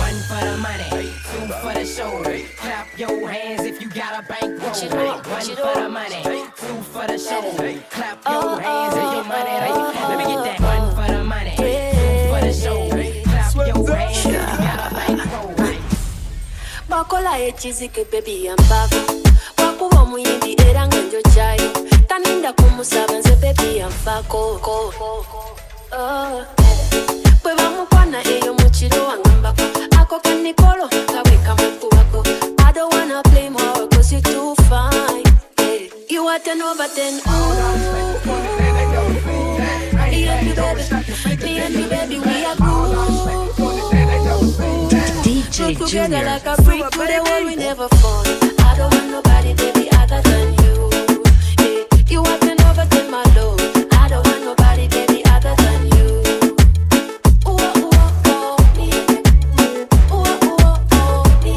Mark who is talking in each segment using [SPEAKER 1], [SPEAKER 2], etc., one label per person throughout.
[SPEAKER 1] One for the money, two for the show. Clap your hands if you got a bankroll. One for the money, two for the show. Clap your hands if your money. Let me get that. One for the money, two for the show. Clap your hands if you got a bankroll.
[SPEAKER 2] Bakola echizike baby ampako wakuba omuyimbi era nga njo kyayo taninda kumusaba nze baby amfako bwe bamukwana eyo mu kiro wangambako ako kanikolo kawe kamukubako I don't wanna play more cause you're too fine, yeah. You are 10 over 10. Me and you baby we are cool.
[SPEAKER 3] DJ
[SPEAKER 2] Together
[SPEAKER 3] Junior.
[SPEAKER 2] like a freak to the world, we never fall. I don't want nobody, baby, other than you. Yeah. You are 10 over 10, my love. I don't want nobody, baby, other than you. Ooh, ooh, oh, me. Ooh, ooh, oh, me.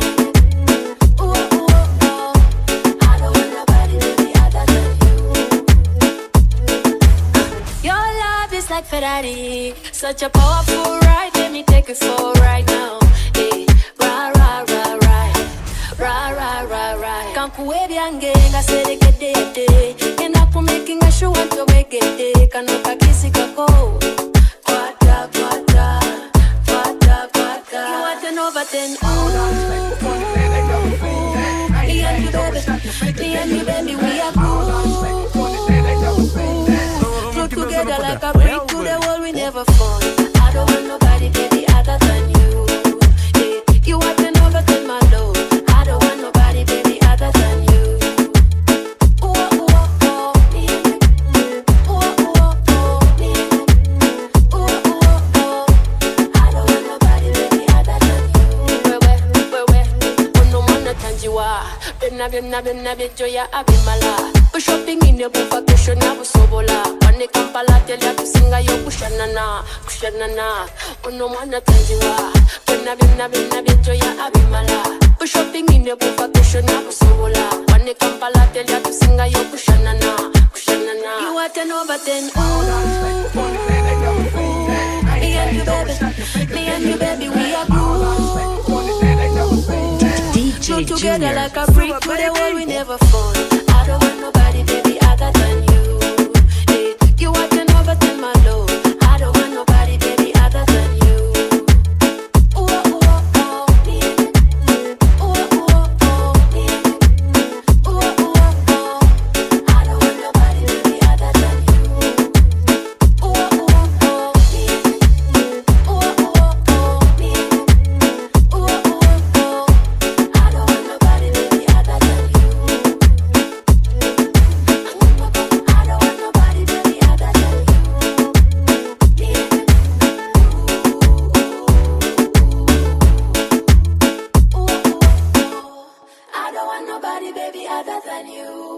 [SPEAKER 2] Ooh, ooh, oh. I don't want nobody, baby, other than you. Your love is like Ferrari, such a powerful ride. Let me take it for right now. Kankuwe byange nga serekedde Kenda kumakinga sure ntobegedde Kano kakisi kako Kwata, kwata, kwata, kwata You are 10 over 10. Me and you baby, me and you baby, we are cool. Flew together like a brick to the wall, we never fall. I don't want nobody, baby, other than you. Yeah. You are 10 over 10, my love. I don't want nobody, baby, other than you. Ooh, ooh, oh, me. Ooh, ooh, oh, me. Ooh, ooh, oh. I don't want nobody, baby, other than you. Ono mwana tanjiwa. Byonna byejjoya abimala. We're shopping in your vacation abusobola. Wane Kampala telya tusingayo kushanana. Ono mwana tanjiwa. Byonna byejjoya abimala. We're shopping in your vacation abusobola. Wane Kampala telya tusingayo kushanana. You are 10 over 10. Me and you baby, me and you baby, we are cool.
[SPEAKER 3] DJ
[SPEAKER 2] Together
[SPEAKER 3] Junior.
[SPEAKER 2] like a brick to the wall, we never fall. I don't want nobody, baby, other than you. Yeah. You are 10 over 10, my love. I don't want nobody, baby, other than you. Ooh, ooh, oh, me. Ooh, ooh, oh, me. Ooh, ooh, oh. I don't want nobody, baby, other than you. Ooh, ooh, oh, me. Ooh, ooh, oh, me. Ooh, ooh, oh. I don't want nobody, baby, other than you. I don't want nobody, baby, other than you. I don't want nobody, baby, other than you.